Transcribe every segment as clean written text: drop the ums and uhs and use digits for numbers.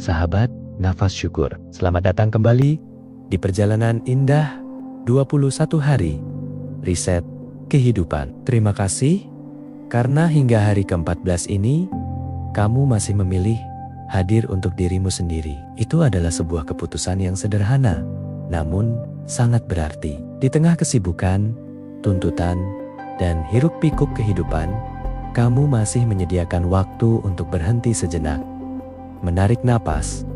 sahabat Nafas Syukur. Selamat datang kembali di perjalanan indah 21 hari riset kehidupan. Terima kasih karena hingga hari ke-14 ini kamu masih memilih hadir untuk dirimu sendiri. Itu adalah sebuah keputusan yang sederhana, namun sangat berarti. Di tengah kesibukan, tuntutan, dan hiruk-pikuk kehidupan, kamu masih menyediakan waktu untuk berhenti sejenak, menarik napas,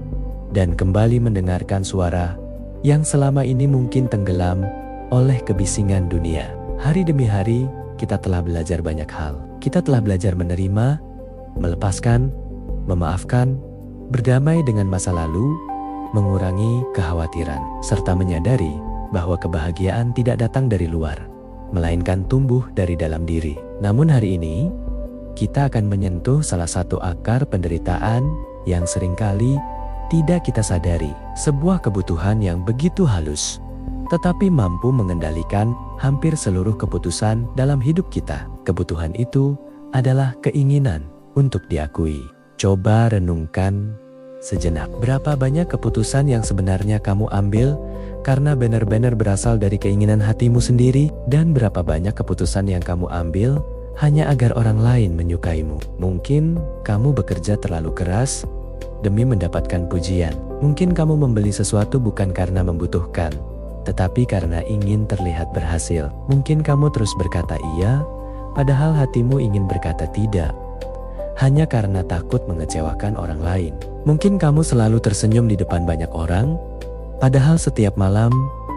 dan kembali mendengarkan suara yang selama ini mungkin tenggelam oleh kebisingan dunia. Hari demi hari, kita telah belajar banyak hal. Kita telah belajar menerima, melepaskan, memaafkan, berdamai dengan masa lalu, mengurangi kekhawatiran, serta menyadari bahwa kebahagiaan tidak datang dari luar, melainkan tumbuh dari dalam diri. Namun hari ini, kita akan menyentuh salah satu akar penderitaan yang seringkali tidak kita sadari. Sebuah kebutuhan yang begitu halus, tetapi mampu mengendalikan hampir seluruh keputusan dalam hidup kita. Kebutuhan itu adalah keinginan untuk diakui. Coba renungkan sejenak. Berapa banyak keputusan yang sebenarnya kamu ambil karena benar-benar berasal dari keinginan hatimu sendiri, dan berapa banyak keputusan yang kamu ambil hanya agar orang lain menyukaimu. Mungkin kamu bekerja terlalu keras demi mendapatkan pujian. Mungkin kamu membeli sesuatu bukan karena membutuhkan, tetapi karena ingin terlihat berhasil. Mungkin kamu terus berkata iya, padahal hatimu ingin berkata tidak, hanya karena takut mengecewakan orang lain. Mungkin kamu selalu tersenyum di depan banyak orang, padahal setiap malam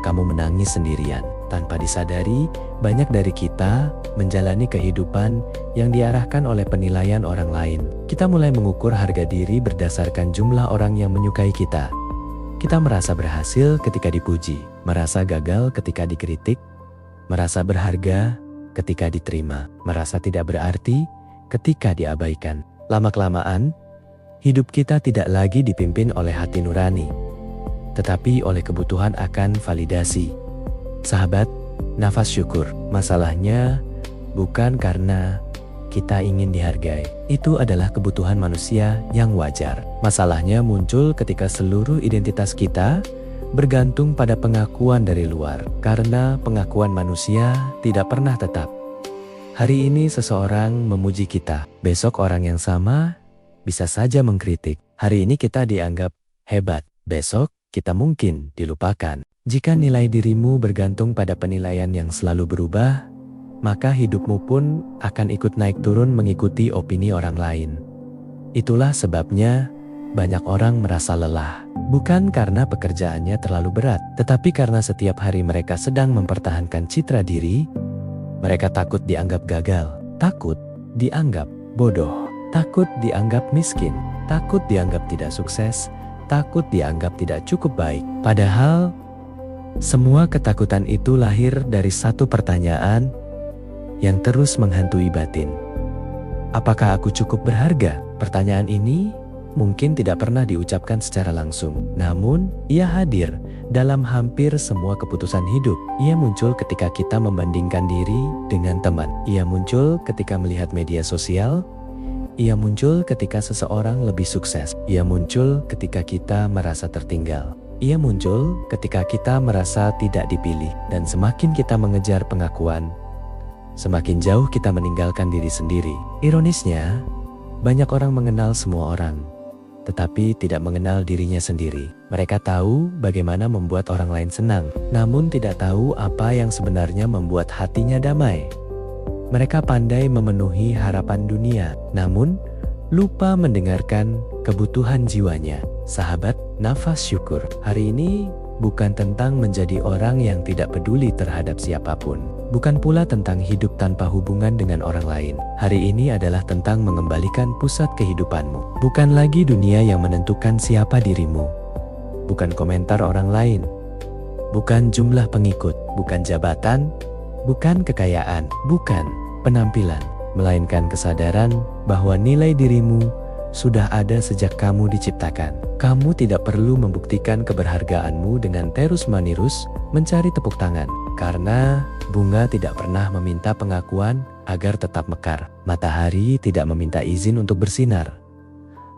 kamu menangis sendirian. Tanpa disadari, banyak dari kita menjalani kehidupan yang diarahkan oleh penilaian orang lain. Kita mulai mengukur harga diri berdasarkan jumlah orang yang menyukai kita. Kita merasa berhasil ketika dipuji, merasa gagal ketika dikritik, merasa berharga ketika diterima, merasa tidak berarti ketika diabaikan. Lama-kelamaan, hidup kita tidak lagi dipimpin oleh hati nurani, tetapi oleh kebutuhan akan validasi. Sahabat Nafas Syukur, masalahnya bukan karena kita ingin dihargai. Itu adalah kebutuhan manusia yang wajar. Masalahnya muncul ketika seluruh identitas kita bergantung pada pengakuan dari luar, karena pengakuan manusia tidak pernah tetap. Hari ini seseorang memuji kita, besok orang yang sama bisa saja mengkritik. Hari ini kita dianggap hebat, besok kita mungkin dilupakan. Jika nilai dirimu bergantung pada penilaian yang selalu berubah, maka hidupmu pun akan ikut naik turun mengikuti opini orang lain. Itulah sebabnya banyak orang merasa lelah, bukan karena pekerjaannya terlalu berat, tetapi karena setiap hari mereka sedang mempertahankan citra diri. Mereka takut dianggap gagal, takut dianggap bodoh, takut dianggap miskin, takut dianggap tidak sukses, takut dianggap tidak cukup baik. Padahal semua ketakutan itu lahir dari satu pertanyaan yang terus menghantui batin. Apakah aku cukup berharga? Pertanyaan ini mungkin tidak pernah diucapkan secara langsung, namun ia hadir dalam hampir semua keputusan hidup. Ia muncul ketika kita membandingkan diri dengan teman. Ia muncul ketika melihat media sosial. Ia muncul ketika seseorang lebih sukses. Ia muncul ketika kita merasa tertinggal. Ia muncul ketika kita merasa tidak dipilih. Dan semakin kita mengejar pengakuan, semakin jauh kita meninggalkan diri sendiri. Ironisnya, banyak orang mengenal semua orang, tetapi tidak mengenal dirinya sendiri. Mereka tahu bagaimana membuat orang lain senang, namun tidak tahu apa yang sebenarnya membuat hatinya damai. Mereka pandai memenuhi harapan dunia, namun lupa mendengarkan kebutuhan jiwanya. Sahabat Nafas Syukur, hari ini bukan tentang menjadi orang yang tidak peduli terhadap siapapun. Bukan pula tentang hidup tanpa hubungan dengan orang lain. Hari ini adalah tentang mengembalikan pusat kehidupanmu. Bukan lagi dunia yang menentukan siapa dirimu. Bukan komentar orang lain. Bukan jumlah pengikut. Bukan jabatan. Bukan kekayaan. Bukan penampilan. Melainkan kesadaran bahwa nilai dirimu sudah ada sejak kamu diciptakan. Kamu tidak perlu membuktikan keberhargaanmu dengan terus-menerus mencari tepuk tangan, karena bunga tidak pernah meminta pengakuan agar tetap mekar. Matahari tidak meminta izin untuk bersinar.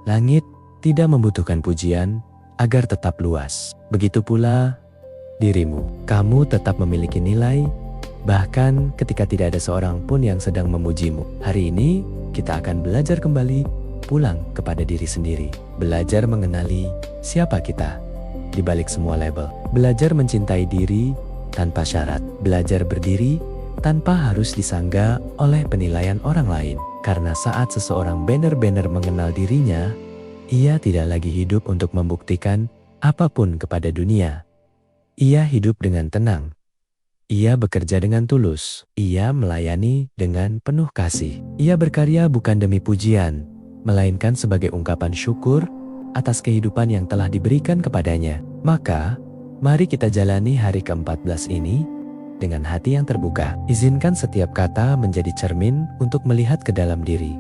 Langit tidak membutuhkan pujian agar tetap luas. Begitu pula dirimu. Kamu tetap memiliki nilai, bahkan ketika tidak ada seorang pun yang sedang memujimu. Hari ini, kita akan belajar kembali pulang kepada diri sendiri. Belajar mengenali siapa kita di balik semua label. Belajar mencintai diri tanpa syarat. Belajar berdiri tanpa harus disangga oleh penilaian orang lain. Karena saat seseorang benar-benar mengenal dirinya, ia tidak lagi hidup untuk membuktikan apapun kepada dunia. Ia hidup dengan tenang. Ia bekerja dengan tulus. Ia melayani dengan penuh kasih. Ia berkarya bukan demi pujian, melainkan sebagai ungkapan syukur atas kehidupan yang telah diberikan kepadanya. Maka, mari kita jalani hari ke-14 ini dengan hati yang terbuka. Izinkan setiap kata menjadi cermin untuk melihat ke dalam diri.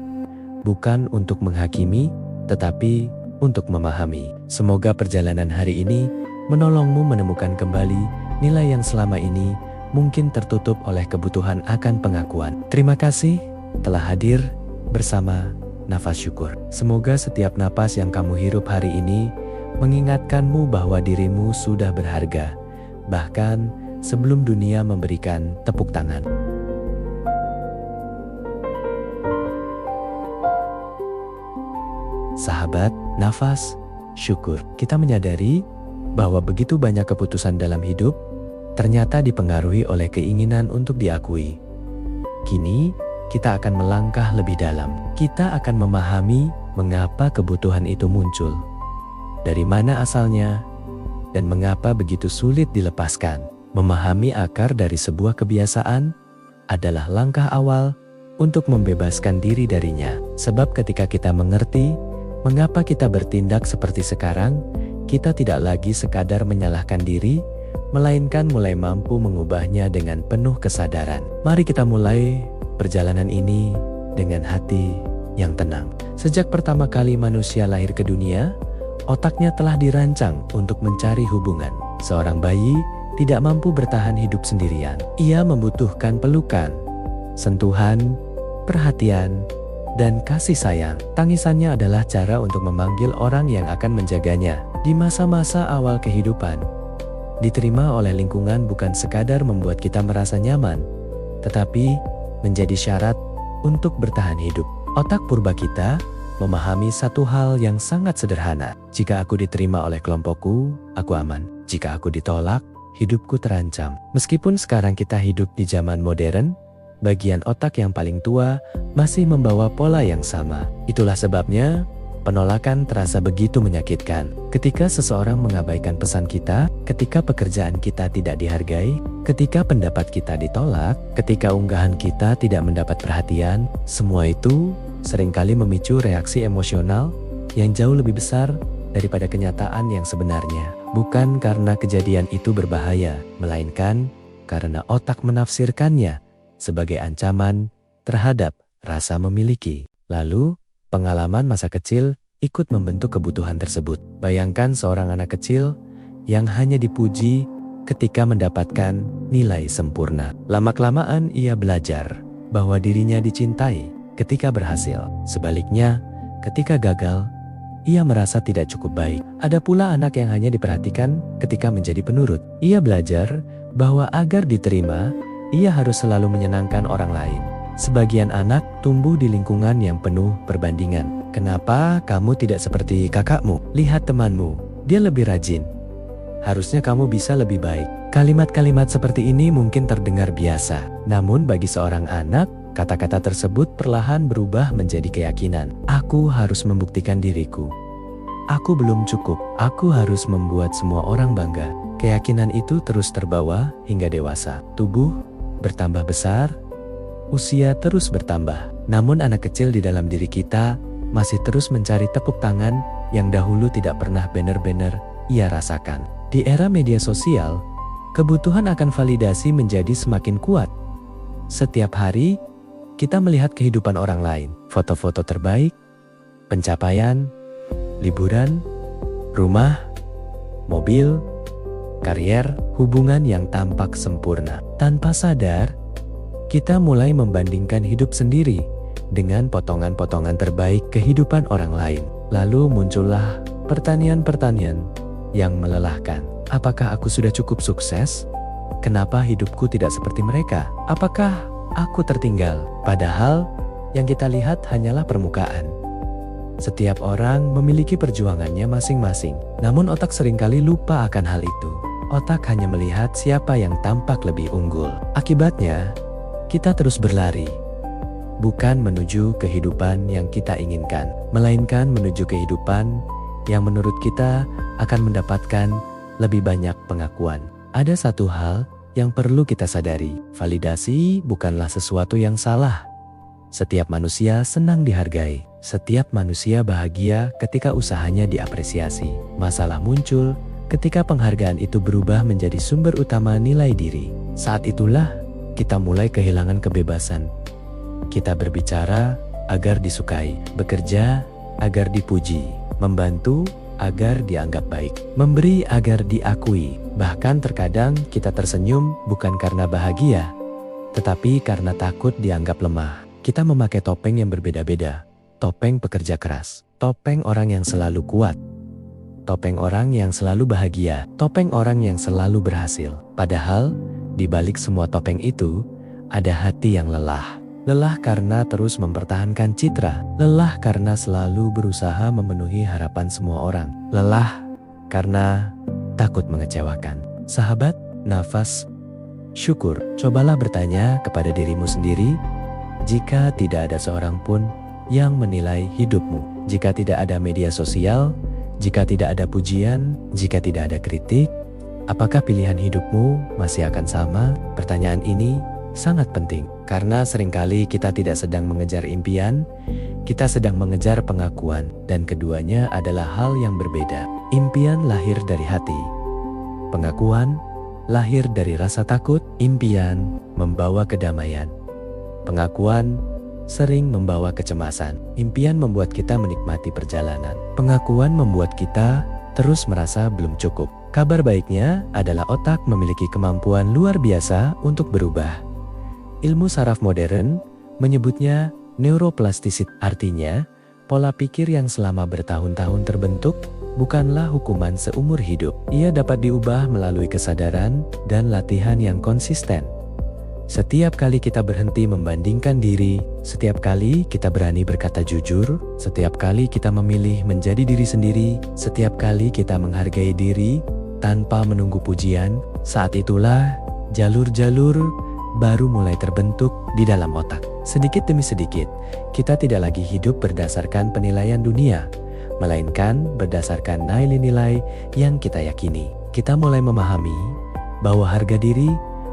Bukan untuk menghakimi, tetapi untuk memahami. Semoga perjalanan hari ini menolongmu menemukan kembali nilai yang selama ini mungkin tertutup oleh kebutuhan akan pengakuan. Terima kasih telah hadir bersama Nafas Syukur. Semoga setiap napas yang kamu hirup hari ini mengingatkanmu bahwa dirimu sudah berharga, bahkan sebelum dunia memberikan tepuk tangan. Sahabat Nafas Syukur, kita menyadari bahwa begitu banyak keputusan dalam hidup ternyata dipengaruhi oleh keinginan untuk diakui. Kini, kita akan melangkah lebih dalam. Kita akan memahami mengapa kebutuhan itu muncul, dari mana asalnya, dan mengapa begitu sulit dilepaskan. Memahami akar dari sebuah kebiasaan adalah langkah awal untuk membebaskan diri darinya. Sebab ketika kita mengerti mengapa kita bertindak seperti sekarang, kita tidak lagi sekadar menyalahkan diri, melainkan mulai mampu mengubahnya dengan penuh kesadaran. Mari kita mulai perjalanan ini dengan hati yang tenang. Sejak pertama kali manusia lahir ke dunia, otaknya telah dirancang untuk mencari hubungan. Seorang bayi tidak mampu bertahan hidup sendirian. Ia membutuhkan pelukan, sentuhan, perhatian, dan kasih sayang. Tangisannya adalah cara untuk memanggil orang yang akan menjaganya. Di masa-masa awal kehidupan, diterima oleh lingkungan bukan sekadar membuat kita merasa nyaman, tetapi menjadi syarat untuk bertahan hidup. Otak purba kita memahami satu hal yang sangat sederhana. Jika aku diterima oleh kelompokku, aku aman. Jika aku ditolak, hidupku terancam. Meskipun sekarang kita hidup di zaman modern, bagian otak yang paling tua masih membawa pola yang sama. Itulah sebabnya penolakan terasa begitu menyakitkan. Ketika seseorang mengabaikan pesan kita, ketika pekerjaan kita tidak dihargai, ketika pendapat kita ditolak, ketika unggahan kita tidak mendapat perhatian, semua itu seringkali memicu reaksi emosional yang jauh lebih besar daripada kenyataan yang sebenarnya. Bukan karena kejadian itu berbahaya, melainkan karena otak menafsirkannya sebagai ancaman terhadap rasa memiliki. Lalu, pengalaman masa kecil ikut membentuk kebutuhan tersebut. Bayangkan seorang anak kecil yang hanya dipuji ketika mendapatkan nilai sempurna. Lama-kelamaan ia belajar bahwa dirinya dicintai ketika berhasil. Sebaliknya, ketika gagal, ia merasa tidak cukup baik. Ada pula anak yang hanya diperhatikan ketika menjadi penurut. Ia belajar bahwa agar diterima, ia harus selalu menyenangkan orang lain. Sebagian anak tumbuh di lingkungan yang penuh perbandingan. Kenapa kamu tidak seperti kakakmu? Lihat temanmu, dia lebih rajin. Harusnya kamu bisa lebih baik. Kalimat-kalimat seperti ini mungkin terdengar biasa. Namun bagi seorang anak, kata-kata tersebut perlahan berubah menjadi keyakinan. Aku harus membuktikan diriku. Aku belum cukup. Aku harus membuat semua orang bangga. Keyakinan itu terus terbawa hingga dewasa. Tubuh bertambah besar, usia terus bertambah. Namun anak kecil di dalam diri kita masih terus mencari tepuk tangan yang dahulu tidak pernah benar-benar ia rasakan. Di era media sosial, kebutuhan akan validasi menjadi semakin kuat. Setiap hari, kita melihat kehidupan orang lain, foto-foto terbaik, pencapaian, liburan, rumah, mobil, karier, hubungan yang tampak sempurna. Tanpa sadar, kita mulai membandingkan hidup sendiri dengan potongan-potongan terbaik kehidupan orang lain. Lalu muncullah pertanyaan-pertanyaan yang melelahkan. Apakah aku sudah cukup sukses? Kenapa hidupku tidak seperti mereka? Apakah aku tertinggal? Padahal yang kita lihat hanyalah permukaan. Setiap orang memiliki perjuangannya masing-masing. Namun otak seringkali lupa akan hal itu. Otak hanya melihat siapa yang tampak lebih unggul. Akibatnya, kita terus berlari. Bukan menuju kehidupan yang kita inginkan, melainkan menuju kehidupan yang menurut kita akan mendapatkan lebih banyak pengakuan. Ada satu hal yang perlu kita sadari, validasi bukanlah sesuatu yang salah. Setiap manusia senang dihargai, setiap manusia bahagia ketika usahanya diapresiasi. Masalah muncul ketika penghargaan itu berubah menjadi sumber utama nilai diri. Saat itulah kita mulai kehilangan kebebasan. Kita berbicara agar disukai, bekerja agar dipuji, membantu agar dianggap baik, memberi agar diakui. Bahkan terkadang kita tersenyum bukan karena bahagia, tetapi karena takut dianggap lemah. Kita memakai topeng yang berbeda-beda. Topeng pekerja keras, topeng orang yang selalu kuat, topeng orang yang selalu bahagia, topeng orang yang selalu berhasil. Padahal, di balik semua topeng itu, ada hati yang lelah. Lelah karena terus mempertahankan citra, lelah karena selalu berusaha memenuhi harapan semua orang, lelah karena takut mengecewakan. Sahabat, nafas syukur. Cobalah bertanya kepada dirimu sendiri, jika tidak ada seorang pun yang menilai hidupmu, jika tidak ada media sosial, jika tidak ada pujian, jika tidak ada kritik, apakah pilihan hidupmu masih akan sama? Pertanyaan ini sangat penting, karena seringkali kita tidak sedang mengejar impian, kita sedang mengejar pengakuan, dan keduanya adalah hal yang berbeda. Impian lahir dari hati, pengakuan lahir dari rasa takut. Impian membawa kedamaian, pengakuan sering membawa kecemasan. Impian membuat kita menikmati perjalanan, pengakuan membuat kita terus merasa belum cukup. Kabar baiknya adalah otak memiliki kemampuan luar biasa untuk berubah. Ilmu saraf modern menyebutnya neuroplasticity, artinya pola pikir yang selama bertahun-tahun terbentuk bukanlah hukuman seumur hidup. Ia dapat diubah melalui kesadaran dan latihan yang konsisten. Setiap kali kita berhenti membandingkan diri, setiap kali kita berani berkata jujur, setiap kali kita memilih menjadi diri sendiri, setiap kali kita menghargai diri tanpa menunggu pujian, saat itulah jalur-jalur baru mulai terbentuk di dalam otak. Sedikit demi sedikit, kita tidak lagi hidup berdasarkan penilaian dunia, melainkan berdasarkan nilai-nilai yang kita yakini. Kita mulai memahami bahwa harga diri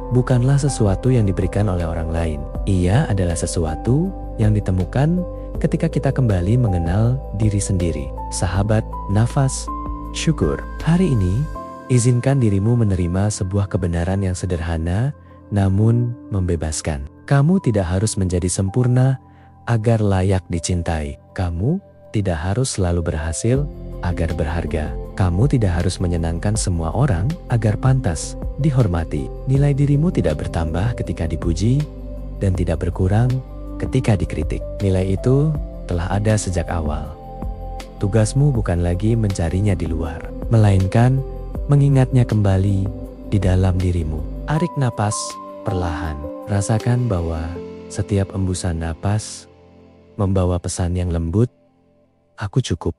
bukanlah sesuatu yang diberikan oleh orang lain. Ia adalah sesuatu yang ditemukan ketika kita kembali mengenal diri sendiri. Sahabat, nafas syukur. Hari ini, izinkan dirimu menerima sebuah kebenaran yang sederhana namun membebaskan. Kamu tidak harus menjadi sempurna agar layak dicintai. Kamu tidak harus selalu berhasil agar berharga. Kamu tidak harus menyenangkan semua orang agar pantas dihormati. Nilai dirimu tidak bertambah ketika dipuji dan tidak berkurang ketika dikritik. Nilai itu telah ada sejak awal. Tugasmu bukan lagi mencarinya di luar, melainkan mengingatnya kembali di dalam dirimu. Tarik napas perlahan. Rasakan bahwa setiap embusan napas membawa pesan yang lembut. Aku cukup.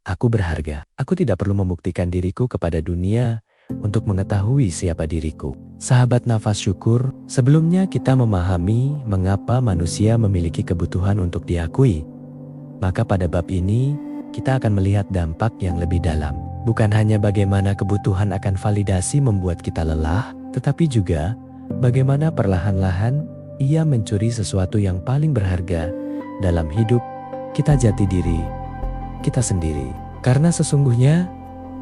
Aku berharga. Aku tidak perlu membuktikan diriku kepada dunia untuk mengetahui siapa diriku. Sahabat nafas syukur, sebelumnya kita memahami mengapa manusia memiliki kebutuhan untuk diakui. Maka pada bab ini, kita akan melihat dampak yang lebih dalam. Bukan hanya bagaimana kebutuhan akan validasi membuat kita lelah, tetapi juga bagaimana perlahan-lahan ia mencuri sesuatu yang paling berharga dalam hidup kita, jati diri kita sendiri. Karena sesungguhnya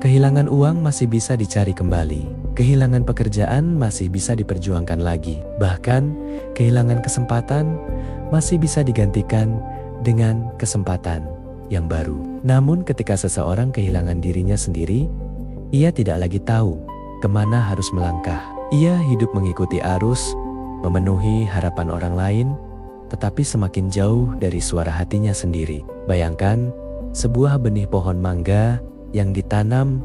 kehilangan uang masih bisa dicari kembali, kehilangan pekerjaan masih bisa diperjuangkan lagi, bahkan kehilangan kesempatan masih bisa digantikan dengan kesempatan yang baru. Namun ketika seseorang kehilangan dirinya sendiri, ia tidak lagi tahu kemana harus melangkah. Ia hidup mengikuti arus, memenuhi harapan orang lain, tetapi semakin jauh dari suara hatinya sendiri. Bayangkan sebuah benih pohon mangga yang ditanam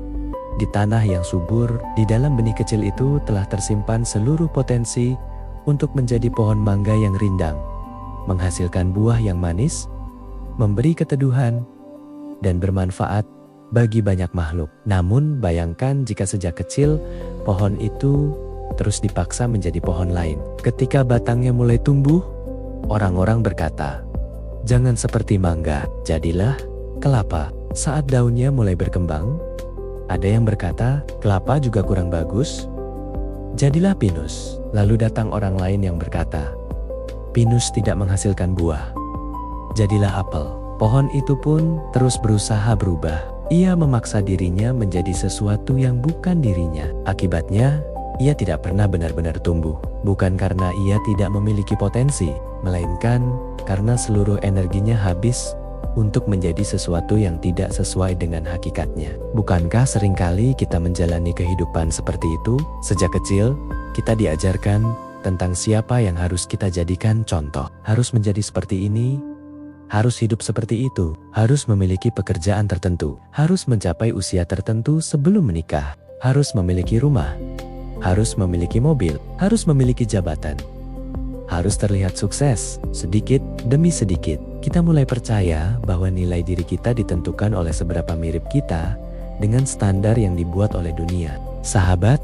di tanah yang subur. Di dalam benih kecil itu telah tersimpan seluruh potensi untuk menjadi pohon mangga yang rindang, menghasilkan buah yang manis, memberi keteduhan, dan bermanfaat bagi banyak makhluk. Namun bayangkan jika sejak kecil pohon itu terus dipaksa menjadi pohon lain. Ketika batangnya mulai tumbuh, orang-orang berkata, "Jangan seperti mangga, jadilah kelapa." Saat daunnya mulai berkembang, ada yang berkata, "Kelapa juga kurang bagus, jadilah pinus." Lalu datang orang lain yang berkata, "Pinus tidak menghasilkan buah, jadilah apel." Pohon itu pun terus berusaha berubah. Ia memaksa dirinya menjadi sesuatu yang bukan dirinya. Akibatnya, ia tidak pernah benar-benar tumbuh. Bukan karena ia tidak memiliki potensi, melainkan karena seluruh energinya habis untuk menjadi sesuatu yang tidak sesuai dengan hakikatnya. Bukankah seringkali kita menjalani kehidupan seperti itu? Sejak kecil, kita diajarkan tentang siapa yang harus kita jadikan contoh. Harus menjadi seperti ini, harus hidup seperti itu, harus memiliki pekerjaan tertentu, harus mencapai usia tertentu sebelum menikah, harus memiliki rumah, harus memiliki mobil, harus memiliki jabatan, harus terlihat sukses. Sedikit demi sedikit, kita mulai percaya bahwa nilai diri kita ditentukan oleh seberapa mirip kita dengan standar yang dibuat oleh dunia. Sahabat,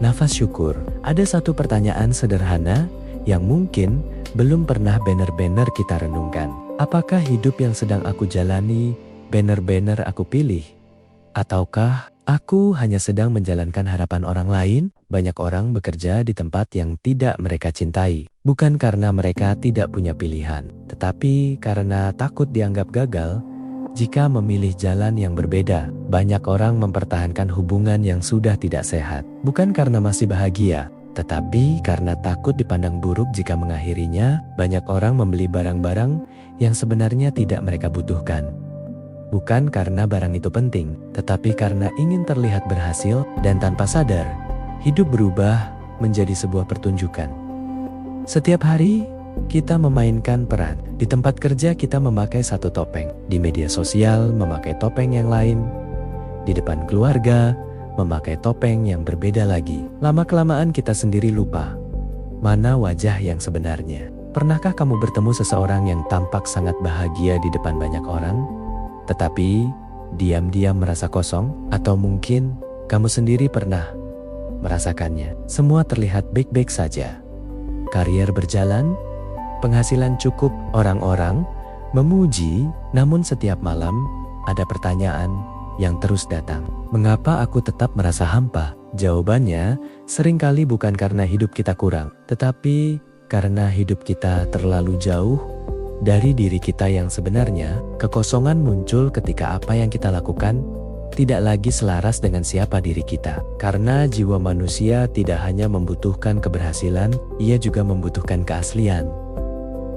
nafas syukur. Ada satu pertanyaan sederhana yang mungkin belum pernah benar-benar kita renungkan. Apakah hidup yang sedang aku jalani benar-benar aku pilih? Ataukah aku hanya sedang menjalankan harapan orang lain? Banyak orang bekerja di tempat yang tidak mereka cintai. Bukan karena mereka tidak punya pilihan, tetapi karena takut dianggap gagal jika memilih jalan yang berbeda. Banyak orang mempertahankan hubungan yang sudah tidak sehat. Bukan karena masih bahagia, tetapi karena takut dipandang buruk jika mengakhirinya. Banyak orang membeli barang-barang yang sebenarnya tidak mereka butuhkan. Bukan karena barang itu penting, tetapi karena ingin terlihat berhasil, dan tanpa sadar, hidup berubah menjadi sebuah pertunjukan. Setiap hari, kita memainkan peran. Di tempat kerja kita memakai satu topeng, di media sosial memakai topeng yang lain, di depan keluarga memakai topeng yang berbeda lagi. Lama-kelamaan kita sendiri lupa mana wajah yang sebenarnya. Pernahkah kamu bertemu seseorang yang tampak sangat bahagia di depan banyak orang, tetapi diam-diam merasa kosong? Atau mungkin kamu sendiri pernah merasakannya. Semua terlihat baik-baik saja. Karier berjalan, penghasilan cukup, orang-orang memuji, namun setiap malam ada pertanyaan yang terus datang. Mengapa aku tetap merasa hampa? Jawabannya seringkali bukan karena hidup kita kurang, tetapi karena hidup kita terlalu jauh dari diri kita yang sebenarnya. Kekosongan muncul ketika apa yang kita lakukan tidak lagi selaras dengan siapa diri kita. Karena jiwa manusia tidak hanya membutuhkan keberhasilan, ia juga membutuhkan keaslian.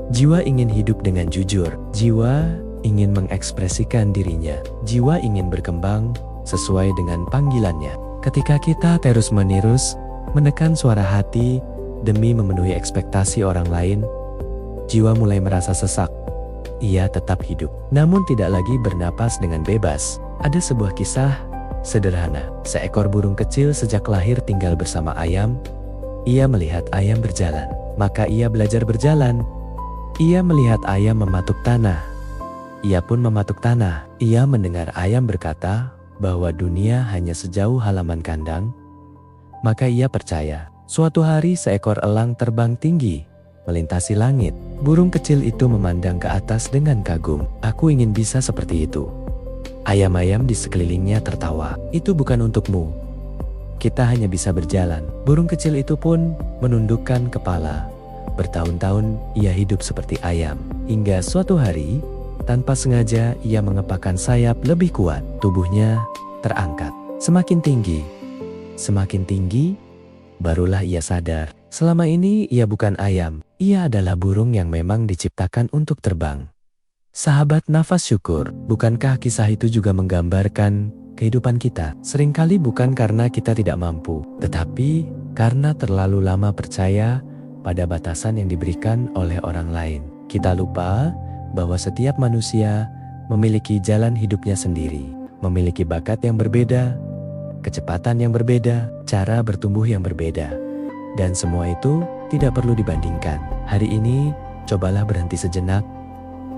Jiwa ingin hidup dengan jujur. Jiwa ingin mengekspresikan dirinya. Jiwa ingin berkembang sesuai dengan panggilannya. Ketika kita terus-menerus menekan suara hati demi memenuhi ekspektasi orang lain, jiwa mulai merasa sesak. Ia tetap hidup, namun tidak lagi bernapas dengan bebas. Ada sebuah kisah sederhana. Seekor burung kecil sejak lahir tinggal bersama ayam. Ia melihat ayam berjalan, maka ia belajar berjalan. Ia melihat ayam mematuk tanah. Ia pun mematuk tanah. Ia mendengar ayam berkata bahwa dunia hanya sejauh halaman kandang. Maka ia percaya. Suatu hari seekor elang terbang tinggi, melintasi langit. Burung kecil itu memandang ke atas dengan kagum. Aku ingin bisa seperti itu. Ayam-ayam di sekelilingnya tertawa. Itu bukan untukmu. Kita hanya bisa berjalan. Burung kecil itu pun menundukkan kepala. Bertahun-tahun ia hidup seperti ayam. Hingga suatu hari, tanpa sengaja ia mengepakkan sayap lebih kuat. Tubuhnya terangkat. Semakin tinggi. Semakin tinggi, barulah ia sadar. Selama ini ia bukan ayam. Ia adalah burung yang memang diciptakan untuk terbang. Sahabat nafas syukur, bukankah kisah itu juga menggambarkan kehidupan kita? Seringkali bukan karena kita tidak mampu, tetapi karena terlalu lama percaya pada batasan yang diberikan oleh orang lain. Kita lupa bahwa setiap manusia memiliki jalan hidupnya sendiri, memiliki bakat yang berbeda, kecepatan yang berbeda, cara bertumbuh yang berbeda. Dan semua itu tidak perlu dibandingkan. Hari ini, cobalah berhenti sejenak,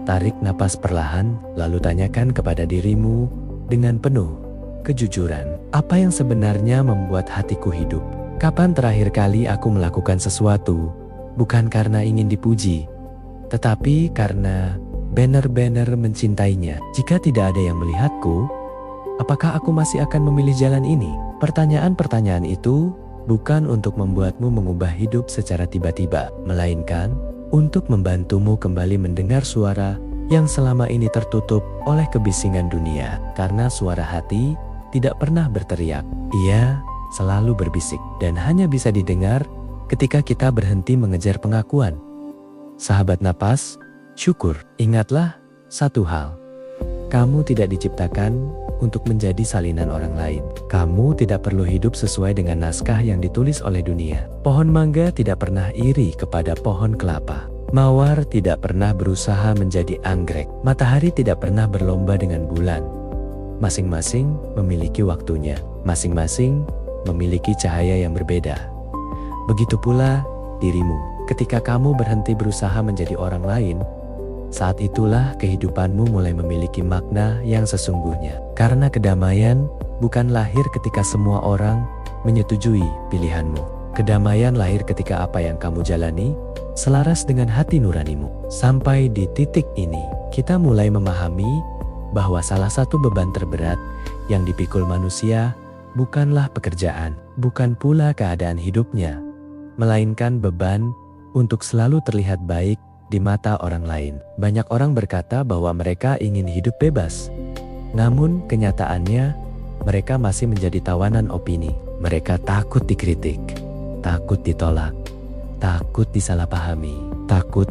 tarik napas perlahan, lalu tanyakan kepada dirimu dengan penuh kejujuran, apa yang sebenarnya membuat hatiku hidup? Kapan terakhir kali aku melakukan sesuatu, bukan karena ingin dipuji, tetapi karena benar-benar mencintainya? Jika tidak ada yang melihatku, apakah aku masih akan memilih jalan ini? Pertanyaan-pertanyaan itu bukan untuk membuatmu mengubah hidup secara tiba-tiba, melainkan untuk membantumu kembali mendengar suara yang selama ini tertutup oleh kebisingan dunia. Karena suara hati tidak pernah berteriak, ia selalu berbisik dan hanya bisa didengar ketika kita berhenti mengejar pengakuan. Sahabat napas, syukur. Ingatlah satu hal, kamu tidak diciptakan untuk menjadi salinan orang lain. Kamu tidak perlu hidup sesuai dengan naskah yang ditulis oleh dunia. Pohon mangga tidak pernah iri kepada pohon kelapa. Mawar tidak pernah berusaha menjadi anggrek. Matahari tidak pernah berlomba dengan bulan. Masing-masing memiliki waktunya. Masing-masing memiliki cahaya yang berbeda. Begitu pula dirimu. Ketika kamu berhenti berusaha menjadi orang lain, saat itulah kehidupanmu mulai memiliki makna yang sesungguhnya. Karena kedamaian bukan lahir ketika semua orang menyetujui pilihanmu. Kedamaian lahir ketika apa yang kamu jalani selaras dengan hati nuranimu. Sampai di titik ini, kita mulai memahami bahwa salah satu beban terberat yang dipikul manusia bukanlah pekerjaan, bukan pula keadaan hidupnya, melainkan beban untuk selalu terlihat baik di mata orang lain. Banyak orang berkata bahwa mereka ingin hidup bebas, namun kenyataannya mereka masih menjadi tawanan opini. Mereka takut dikritik, takut ditolak, takut disalahpahami, takut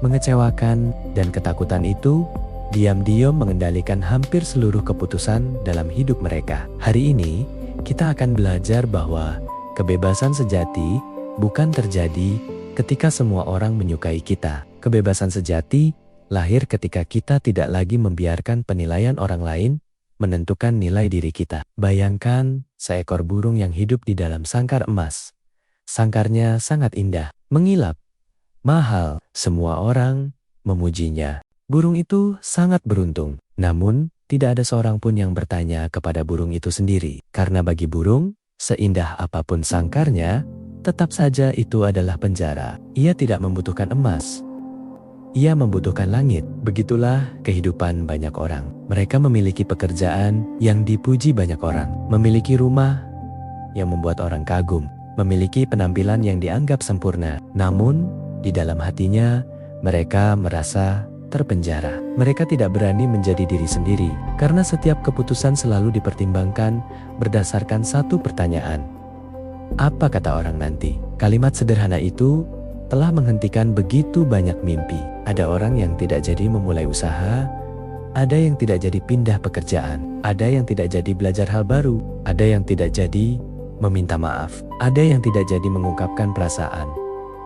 mengecewakan, dan ketakutan itu diam-diam mengendalikan hampir seluruh keputusan dalam hidup mereka. Hari ini, kita akan belajar bahwa kebebasan sejati bukan terjadi ketika semua orang menyukai kita. Kebebasan sejati lahir ketika kita tidak lagi membiarkan penilaian orang lain menentukan nilai diri kita. Bayangkan seekor burung yang hidup di dalam sangkar emas. Sangkarnya sangat indah, mengilap, mahal, semua orang memujinya. Burung itu sangat beruntung, namun tidak ada seorang pun yang bertanya kepada burung itu sendiri. Karena bagi burung, seindah apapun sangkarnya, tetap saja itu adalah penjara. Ia tidak membutuhkan emas, ia membutuhkan langit. Begitulah kehidupan banyak orang. Mereka memiliki pekerjaan yang dipuji banyak orang, memiliki rumah yang membuat orang kagum, memiliki penampilan yang dianggap sempurna. Namun, di dalam hatinya, mereka merasa terpenjara. Mereka tidak berani menjadi diri sendiri, karena setiap keputusan selalu dipertimbangkan berdasarkan satu pertanyaan. Apa kata orang nanti? Kalimat sederhana itu telah menghentikan begitu banyak mimpi. Ada orang yang tidak jadi memulai usaha, ada yang tidak jadi pindah pekerjaan, ada yang tidak jadi belajar hal baru, ada yang tidak jadi meminta maaf, ada yang tidak jadi mengungkapkan perasaan.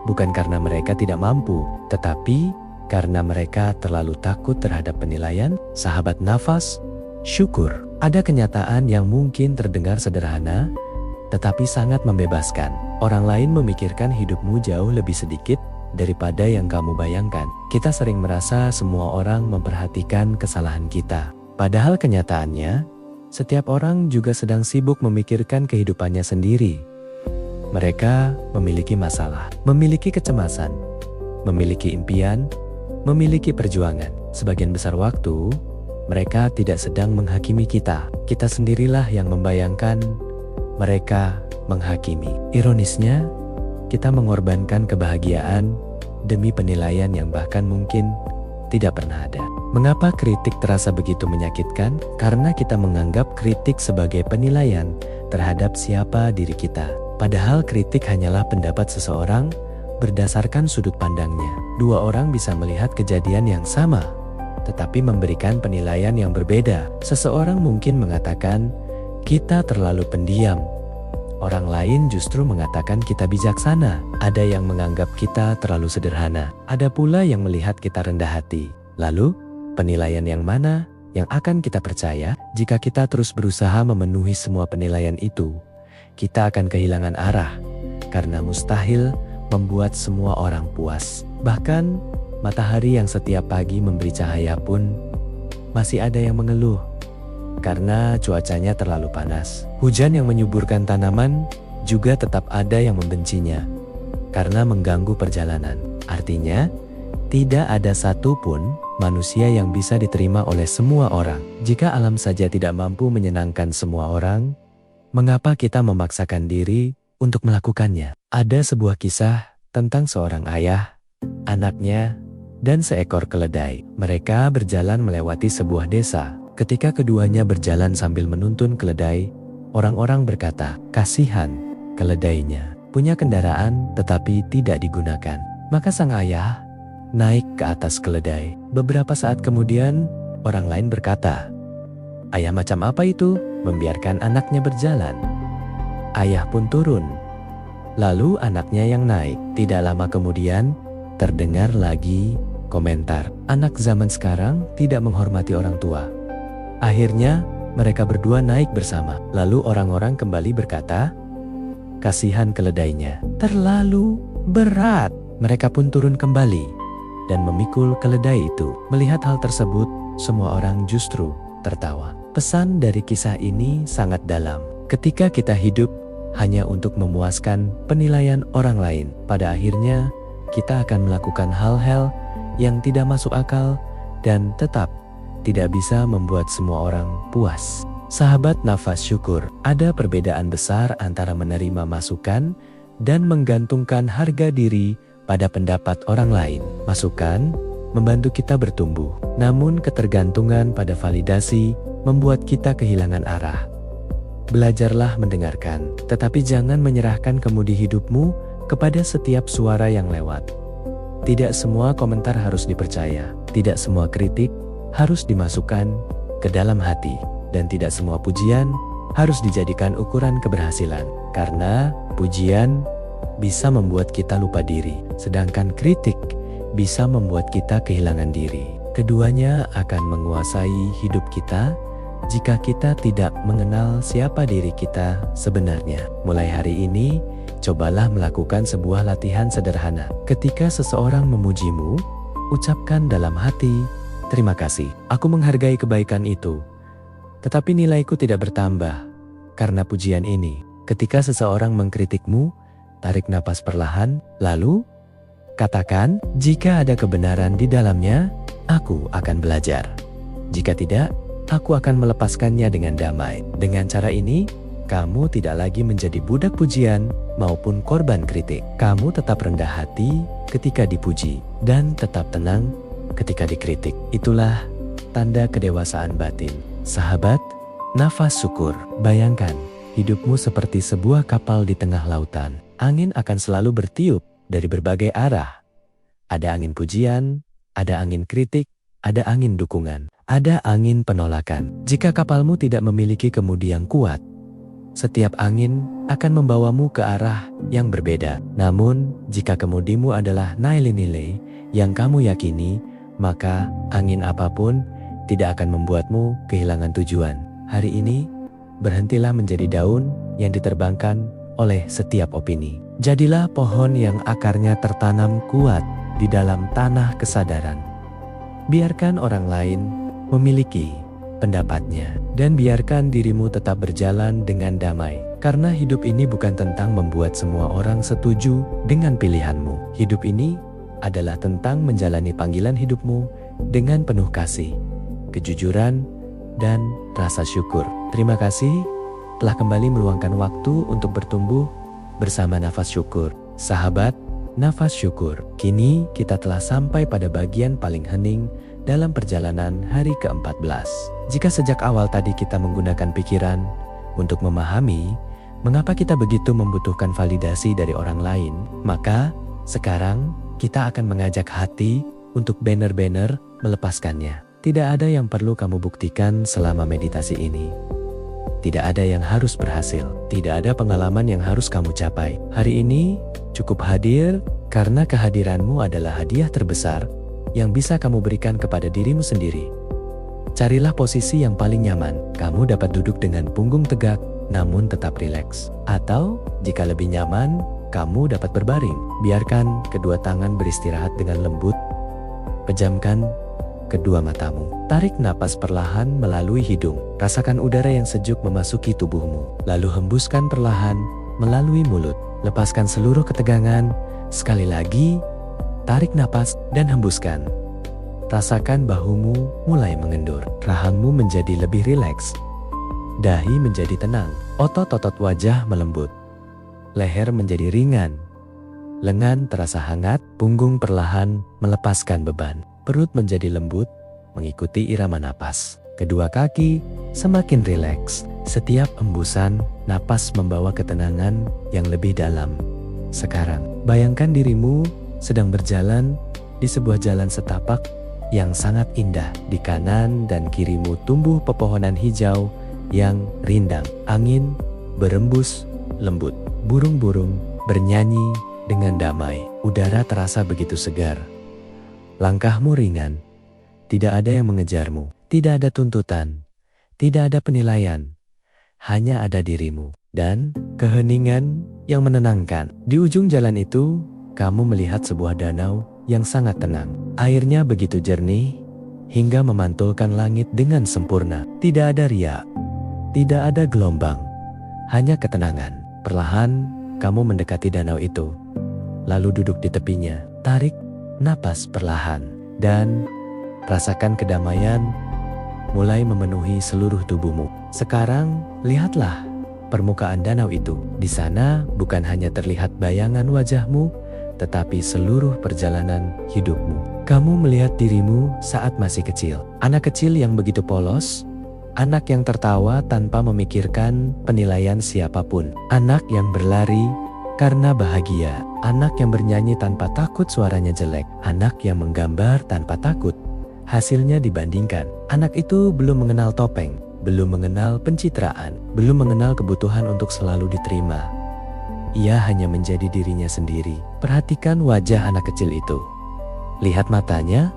Bukan karena mereka tidak mampu, tetapi karena mereka terlalu takut terhadap penilaian. Sahabat nafas, syukur. Ada kenyataan yang mungkin terdengar sederhana, tetapi sangat membebaskan. Orang lain memikirkan hidupmu jauh lebih sedikit daripada yang kamu bayangkan. Kita sering merasa semua orang memperhatikan kesalahan kita. Padahal kenyataannya, setiap orang juga sedang sibuk memikirkan kehidupannya sendiri. Mereka memiliki masalah, memiliki kecemasan, memiliki impian, memiliki perjuangan. Sebagian besar waktu, mereka tidak sedang menghakimi kita. Kita sendirilah yang membayangkan mereka menghakimi. Ironisnya, kita mengorbankan kebahagiaan demi penilaian yang bahkan mungkin tidak pernah ada. Mengapa kritik terasa begitu menyakitkan? Karena kita menganggap kritik sebagai penilaian terhadap siapa diri kita. Padahal kritik hanyalah pendapat seseorang berdasarkan sudut pandangnya. Dua orang bisa melihat kejadian yang sama, tetapi memberikan penilaian yang berbeda. Seseorang mungkin mengatakan, kita terlalu pendiam. Orang lain justru mengatakan kita bijaksana. Ada yang menganggap kita terlalu sederhana. Ada pula yang melihat kita rendah hati. Lalu, penilaian yang mana yang akan kita percaya. Jika kita terus berusaha memenuhi semua penilaian itu, kita akan kehilangan arah, karena mustahil membuat semua orang puas. Bahkan, matahari yang setiap pagi memberi cahaya pun masih ada yang mengeluh karena cuacanya terlalu panas. Hujan yang menyuburkan tanaman juga tetap ada yang membencinya karena mengganggu perjalanan. Artinya, tidak ada satupun manusia yang bisa diterima oleh semua orang. Jika alam saja tidak mampu menyenangkan semua orang, mengapa kita memaksakan diri untuk melakukannya? Ada sebuah kisah tentang seorang ayah, anaknya, dan seekor keledai. Mereka berjalan melewati sebuah desa. Ketika keduanya berjalan sambil menuntun keledai, orang-orang berkata, "Kasihan keledainya, punya kendaraan tetapi tidak digunakan." Maka sang ayah naik ke atas keledai. Beberapa saat kemudian, orang lain berkata, "Ayah macam apa itu membiarkan anaknya berjalan?" Ayah pun turun. Lalu anaknya yang naik. Tidak lama kemudian, terdengar lagi komentar, "Anak zaman sekarang tidak menghormati orang tua." Akhirnya, mereka berdua naik bersama. Lalu orang-orang kembali berkata, "Kasihan keledainya, terlalu berat." Mereka pun turun kembali dan memikul keledai itu. Melihat hal tersebut, semua orang justru tertawa. Pesan dari kisah ini sangat dalam. Ketika kita hidup hanya untuk memuaskan penilaian orang lain, pada akhirnya kita akan melakukan hal-hal yang tidak masuk akal dan tetap tidak bisa membuat semua orang puas. Sahabat nafas syukur, ada perbedaan besar antara menerima masukan dan menggantungkan harga diri pada pendapat orang lain. Masukan membantu kita bertumbuh, namun ketergantungan pada validasi membuat kita kehilangan arah. Belajarlah mendengarkan, tetapi jangan menyerahkan kemudi hidupmu kepada setiap suara yang lewat. Tidak semua komentar harus dipercaya, tidak semua kritik harus dimasukkan ke dalam hati, dan tidak semua pujian harus dijadikan ukuran keberhasilan. Karena pujian bisa membuat kita lupa diri, sedangkan kritik bisa membuat kita kehilangan diri. Keduanya akan menguasai hidup kita jika kita tidak mengenal siapa diri kita sebenarnya. Mulai hari ini, cobalah melakukan sebuah latihan sederhana. Ketika seseorang memujimu, ucapkan dalam hati, "Terima kasih, aku menghargai kebaikan itu, tetapi nilaiku tidak bertambah karena pujian ini." Ketika seseorang mengkritikmu, tarik napas perlahan, lalu katakan, "Jika ada kebenaran di dalamnya, aku akan belajar. Jika tidak, aku akan melepaskannya dengan damai." Dengan cara ini, kamu tidak lagi menjadi budak pujian maupun korban kritik. Kamu tetap rendah hati ketika dipuji dan tetap tenang ketika dikritik. Itulah tanda kedewasaan batin. Sahabat nafas syukur, bayangkan hidupmu seperti sebuah kapal di tengah lautan. Angin akan selalu bertiup dari berbagai arah. Ada angin pujian, ada angin kritik, ada angin dukungan, ada angin penolakan. Jika kapalmu tidak memiliki kemudi yang kuat, setiap angin akan membawamu ke arah yang berbeda. Namun, jika kemudimu adalah nilai-nilai yang kamu yakini, maka angin apapun tidak akan membuatmu kehilangan tujuan. Hari ini, berhentilah menjadi daun yang diterbangkan oleh setiap opini. Jadilah pohon yang akarnya tertanam kuat di dalam tanah kesadaran. Biarkan orang lain memiliki pendapatnya, dan biarkan dirimu tetap berjalan dengan damai. Karena hidup ini bukan tentang membuat semua orang setuju dengan pilihanmu. Hidup ini adalah tentang menjalani panggilan hidupmu dengan penuh kasih, kejujuran, dan rasa syukur. Terima kasih telah kembali meluangkan waktu untuk bertumbuh bersama Nafas Syukur. Sahabat Nafas Syukur, kini kita telah sampai pada bagian paling hening dalam perjalanan hari ke-14. Jika sejak awal tadi kita menggunakan pikiran untuk memahami mengapa kita begitu membutuhkan validasi dari orang lain, maka sekarang kita akan mengajak hati untuk benar-benar melepaskannya. Tidak ada yang perlu kamu buktikan selama meditasi ini. Tidak ada yang harus berhasil. Tidak ada pengalaman yang harus kamu capai. Hari ini cukup hadir karena kehadiranmu adalah hadiah terbesar yang bisa kamu berikan kepada dirimu sendiri. Carilah posisi yang paling nyaman. Kamu dapat duduk dengan punggung tegak, namun tetap rileks. Atau, jika lebih nyaman, kamu dapat berbaring. Biarkan kedua tangan beristirahat dengan lembut. Pejamkan kedua matamu. Tarik napas perlahan melalui hidung. Rasakan udara yang sejuk memasuki tubuhmu. Lalu hembuskan perlahan melalui mulut. Lepaskan seluruh ketegangan. Sekali lagi, tarik napas dan hembuskan. Rasakan bahumu mulai mengendur. Rahangmu menjadi lebih rileks. Dahi menjadi tenang. Otot-otot wajah melembut. Leher menjadi ringan. Lengan terasa hangat. Punggung perlahan melepaskan beban. Perut menjadi lembut mengikuti irama napas. Kedua kaki semakin rileks. Setiap embusan napas membawa ketenangan yang lebih dalam. Sekarang, bayangkan dirimu sedang berjalan di sebuah jalan setapak yang sangat indah. Di kanan dan kirimu tumbuh pepohonan hijau yang rindang. Angin berembus lembut. Burung-burung bernyanyi dengan damai. Udara terasa begitu segar. Langkahmu ringan. Tidak ada yang mengejarmu. Tidak ada tuntutan. Tidak ada penilaian. Hanya ada dirimu dan keheningan yang menenangkan. Di ujung jalan itu, kamu melihat sebuah danau yang sangat tenang. Airnya begitu jernih hingga memantulkan langit dengan sempurna. Tidak ada riak. Tidak ada gelombang. Hanya ketenangan. Perlahan, kamu mendekati danau itu. Lalu duduk di tepinya. Tarik napas perlahan. Dan rasakan kedamaian mulai memenuhi seluruh tubuhmu. Sekarang, lihatlah permukaan danau itu. Di sana bukan hanya terlihat bayangan wajahmu, tetapi seluruh perjalanan hidupmu. Kamu melihat dirimu saat masih kecil. Anak kecil yang begitu polos. Anak yang tertawa tanpa memikirkan penilaian siapapun. Anak yang berlari karena bahagia. Anak yang bernyanyi tanpa takut suaranya jelek. Anak yang menggambar tanpa takut hasilnya dibandingkan. Anak itu belum mengenal topeng, belum mengenal pencitraan, belum mengenal kebutuhan untuk selalu diterima. Ia hanya menjadi dirinya sendiri. Perhatikan wajah anak kecil itu. Lihat matanya,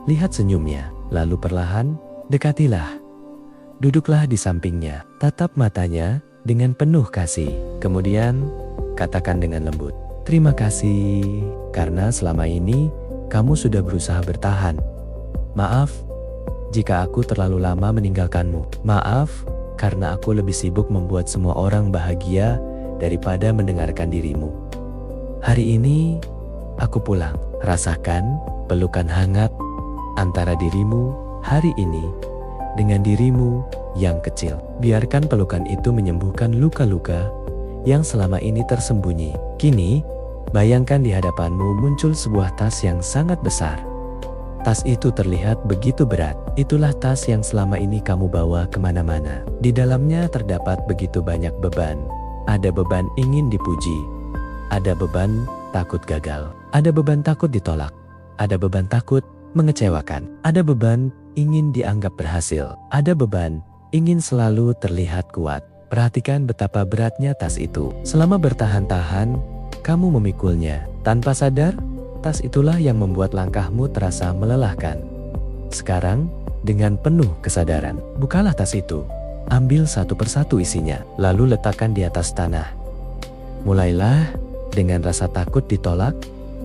lihat senyumnya. Lalu perlahan, dekatilah. Duduklah di sampingnya. Tatap matanya dengan penuh kasih. Kemudian, katakan dengan lembut, "Terima kasih, karena selama ini kamu sudah berusaha bertahan. Maaf jika aku terlalu lama meninggalkanmu. Maaf karena aku lebih sibuk membuat semua orang bahagia daripada mendengarkan dirimu. Hari ini aku pulang." Rasakan pelukan hangat antara dirimu hari ini dengan dirimu yang kecil. Biarkan pelukan itu menyembuhkan luka-luka yang selama ini tersembunyi. Kini, bayangkan di hadapanmu muncul sebuah tas yang sangat besar. Tas itu terlihat begitu berat. Itulah tas yang selama ini kamu bawa kemana-mana. Di dalamnya terdapat begitu banyak beban. Ada beban ingin dipuji. Ada beban takut gagal. Ada beban takut ditolak. Ada beban takut mengecewakan. Ada beban ingin dianggap berhasil. Ada beban ingin selalu terlihat kuat. Perhatikan betapa beratnya tas itu. Selama bertahan-tahan, kamu memikulnya. Tanpa sadar, tas itulah yang membuat langkahmu terasa melelahkan. Sekarang, dengan penuh kesadaran, bukalah tas itu. Ambil satu persatu isinya, lalu letakkan di atas tanah. Mulailah dengan rasa takut ditolak,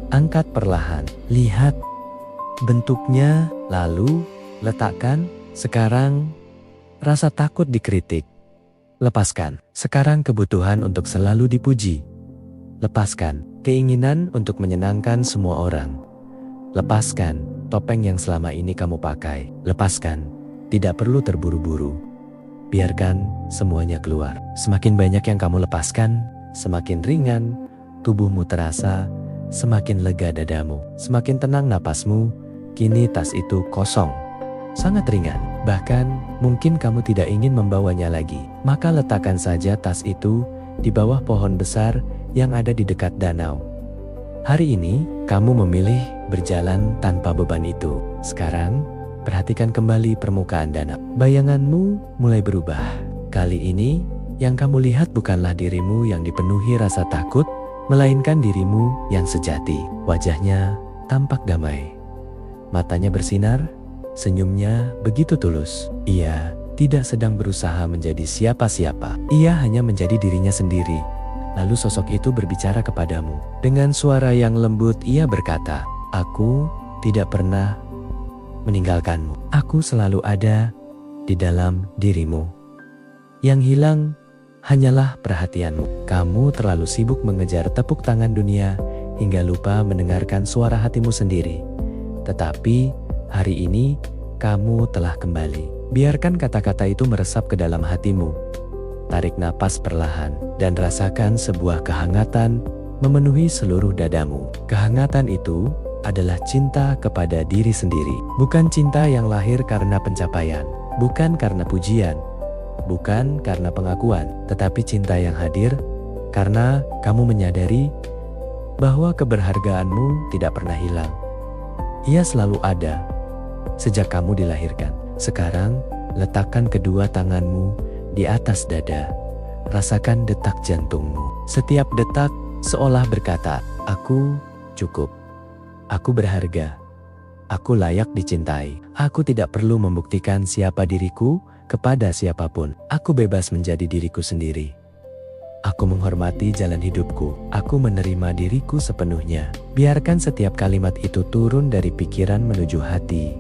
angkat perlahan. Lihat bentuknya, lalu letakkan. Sekarang, rasa takut dikritik. Lepaskan. Sekarang kebutuhan untuk selalu dipuji. Lepaskan keinginan untuk menyenangkan semua orang. Lepaskan topeng yang selama ini kamu pakai. Lepaskan. Tidak perlu terburu-buru. Biarkan semuanya keluar. Semakin banyak yang kamu lepaskan, semakin ringan tubuhmu terasa, semakin lega dadamu, semakin tenang napasmu. Kini tas itu kosong, sangat ringan. Bahkan mungkin kamu tidak ingin membawanya lagi. Maka letakkan saja tas itu di bawah pohon besar yang ada di dekat danau. Hari ini, kamu memilih berjalan tanpa beban itu. Sekarang, perhatikan kembali permukaan danau. Bayanganmu mulai berubah. Kali ini, yang kamu lihat bukanlah dirimu yang dipenuhi rasa takut, melainkan dirimu yang sejati. Wajahnya tampak damai. Matanya bersinar, senyumnya begitu tulus. Ia tidak sedang berusaha menjadi siapa-siapa. Ia hanya menjadi dirinya sendiri. Lalu sosok itu berbicara kepadamu. Dengan suara yang lembut ia berkata, "Aku tidak pernah meninggalkanmu. Aku selalu ada di dalam dirimu. Yang hilang hanyalah perhatianmu. Kamu terlalu sibuk mengejar tepuk tangan dunia hingga lupa mendengarkan suara hatimu sendiri. Tetapi hari ini kamu telah kembali. Biarkan kata-kata itu meresap ke dalam hatimu. Tarik napas perlahan dan rasakan sebuah kehangatan memenuhi seluruh dadamu. Kehangatan itu adalah cinta kepada diri sendiri. Bukan cinta yang lahir karena pencapaian, bukan karena pujian, bukan karena pengakuan, tetapi cinta yang hadir karena kamu menyadari bahwa keberhargaanmu tidak pernah hilang. Ia selalu ada sejak kamu dilahirkan. Sekarang, letakkan kedua tanganmu di atas dada. Rasakan detak jantungmu. Setiap detak seolah berkata, "Aku cukup. Aku berharga. Aku layak dicintai. Aku tidak perlu membuktikan siapa diriku kepada siapapun. Aku bebas menjadi diriku sendiri. Aku menghormati jalan hidupku. Aku menerima diriku sepenuhnya." Biarkan setiap kalimat itu turun dari pikiran menuju hati.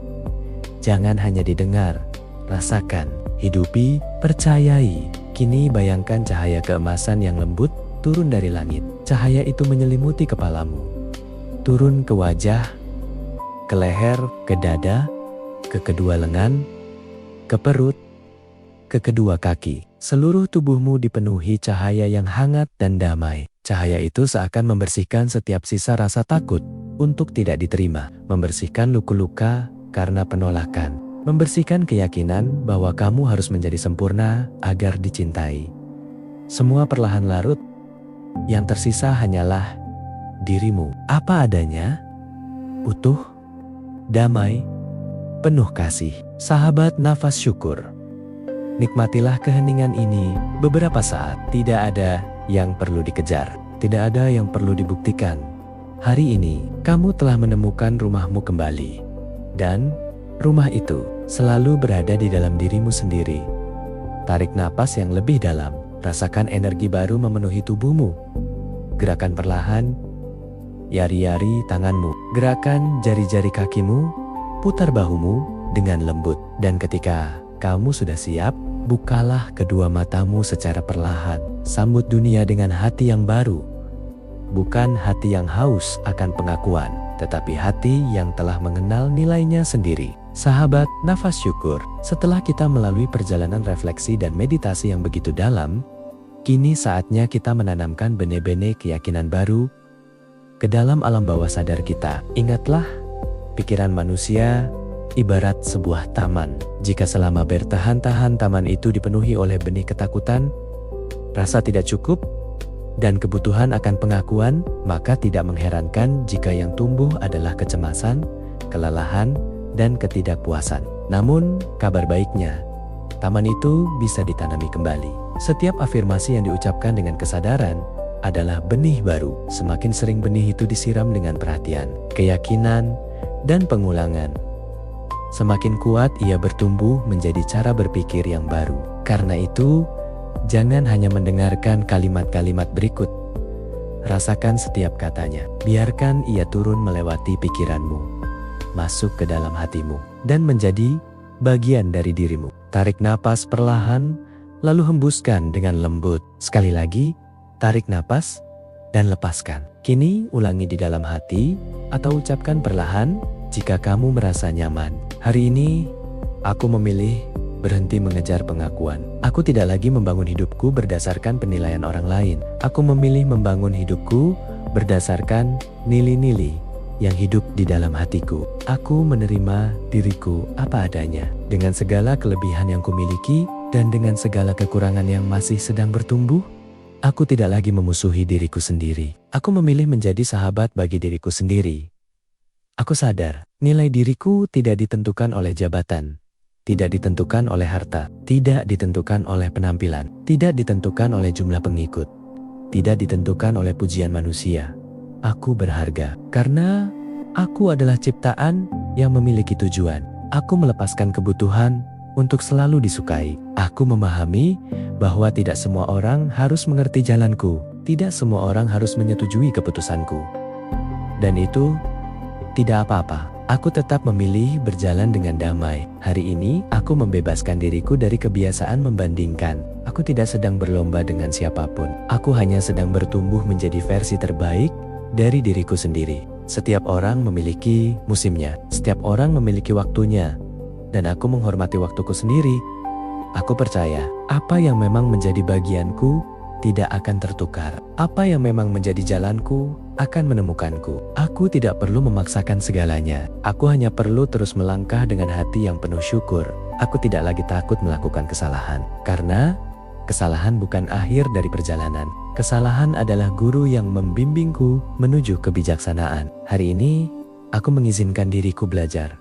Jangan hanya didengar, rasakan, hidupi, percayai. Kini bayangkan cahaya keemasan yang lembut turun dari langit. Cahaya itu menyelimuti kepalamu, turun ke wajah, ke leher, ke dada, ke kedua lengan, ke perut, ke kedua kaki. Seluruh tubuhmu dipenuhi cahaya yang hangat dan damai. Cahaya itu seakan membersihkan setiap sisa rasa takut untuk tidak diterima, membersihkan luka-luka karena penolakan, membersihkan keyakinan bahwa kamu harus menjadi sempurna agar dicintai. Semua perlahan larut, yang tersisa hanyalah dirimu. Apa adanya, utuh, damai, penuh kasih. Sahabat nafas syukur, nikmatilah keheningan ini beberapa saat. Tidak ada yang perlu dikejar, tidak ada yang perlu dibuktikan. Hari ini, kamu telah menemukan rumahmu kembali. Dan rumah itu selalu berada di dalam dirimu sendiri. Tarik napas yang lebih dalam, rasakan energi baru memenuhi tubuhmu. Gerakan perlahan, yari-yari tanganmu, gerakan jari-jari kakimu, putar bahumu dengan lembut. Dan ketika kamu sudah siap, bukalah kedua matamu secara perlahan. Sambut dunia dengan hati yang baru. Bukan hati yang haus akan pengakuan, tetapi hati yang telah mengenal nilainya sendiri. Sahabat nafas syukur, setelah kita melalui perjalanan refleksi dan meditasi yang begitu dalam, kini saatnya kita menanamkan benih-benih keyakinan baru ke dalam alam bawah sadar kita. Ingatlah, pikiran manusia ibarat sebuah taman. Jika selama bertahan-tahan taman itu dipenuhi oleh benih ketakutan, rasa tidak cukup, dan kebutuhan akan pengakuan, maka tidak mengherankan jika yang tumbuh adalah kecemasan, kelelahan, dan ketidakpuasan. Namun, kabar baiknya, taman itu bisa ditanami kembali. Setiap afirmasi yang diucapkan dengan kesadaran adalah benih baru. Semakin sering benih itu disiram dengan perhatian, keyakinan, dan pengulangan, semakin kuat ia bertumbuh menjadi cara berpikir yang baru. Karena itu, jangan hanya mendengarkan kalimat-kalimat berikut. Rasakan setiap katanya. Biarkan ia turun melewati pikiranmu, masuk ke dalam hatimu, dan menjadi bagian dari dirimu. Tarik napas perlahan, lalu hembuskan dengan lembut. Sekali lagi, tarik napas dan lepaskan. Kini ulangi di dalam hati atau ucapkan perlahan jika kamu merasa nyaman. Hari ini, aku memilih berhenti mengejar pengakuan. Aku tidak lagi membangun hidupku berdasarkan penilaian orang lain. Aku memilih membangun hidupku berdasarkan nilai-nilai yang hidup di dalam hatiku. Aku menerima diriku apa adanya, dengan segala kelebihan yang kumiliki dan dengan segala kekurangan yang masih sedang bertumbuh. Aku tidak lagi memusuhi diriku sendiri. Aku memilih menjadi sahabat bagi diriku sendiri. Aku sadar, nilai diriku tidak ditentukan oleh jabatan, tidak ditentukan oleh harta, tidak ditentukan oleh penampilan, tidak ditentukan oleh jumlah pengikut, tidak ditentukan oleh pujian manusia. Aku berharga karena aku adalah ciptaan yang memiliki tujuan. Aku melepaskan kebutuhan untuk selalu disukai. Aku memahami bahwa tidak semua orang harus mengerti jalanku. Tidak semua orang harus menyetujui keputusanku. Dan itu tidak apa-apa. Aku tetap memilih berjalan dengan damai. Hari ini, aku membebaskan diriku dari kebiasaan membandingkan. Aku tidak sedang berlomba dengan siapapun. Aku hanya sedang bertumbuh menjadi versi terbaik dari diriku sendiri. Setiap orang memiliki musimnya. Setiap orang memiliki waktunya. Dan aku menghormati waktuku sendiri. Aku percaya, apa yang memang menjadi bagianku tidak akan tertukar. Apa yang memang menjadi jalanku akan menemukanku. Aku tidak perlu memaksakan segalanya. Aku hanya perlu terus melangkah dengan hati yang penuh syukur. Aku tidak lagi takut melakukan kesalahan. Karena kesalahan bukan akhir dari perjalanan. Kesalahan adalah guru yang membimbingku menuju kebijaksanaan. Hari ini, aku mengizinkan diriku belajar.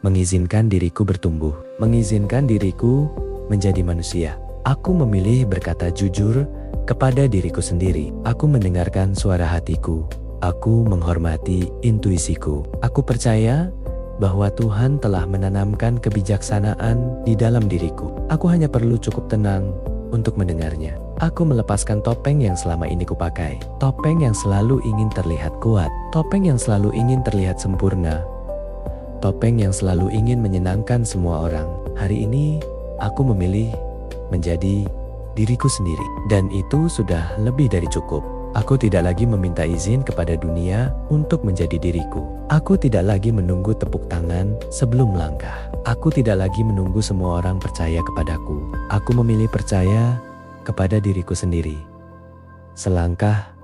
Mengizinkan diriku bertumbuh. Mengizinkan diriku menjadi manusia. Aku memilih berkata jujur kepada diriku sendiri. Aku mendengarkan suara hatiku. Aku menghormati intuisiku. Aku percaya bahwa Tuhan telah menanamkan kebijaksanaan di dalam diriku. Aku hanya perlu cukup tenang untuk mendengarnya. Aku melepaskan topeng yang selama ini kupakai. Topeng yang selalu ingin terlihat kuat. Topeng yang selalu ingin terlihat sempurna. Topeng yang selalu ingin menyenangkan semua orang. Hari ini, aku memilih menjadi diriku sendiri. Dan itu sudah lebih dari cukup. Aku tidak lagi meminta izin kepada dunia untuk menjadi diriku. Aku tidak lagi menunggu tepuk tangan sebelum melangkah. Aku tidak lagi menunggu semua orang percaya kepadaku. Aku memilih percaya kepada diriku sendiri. Selangkah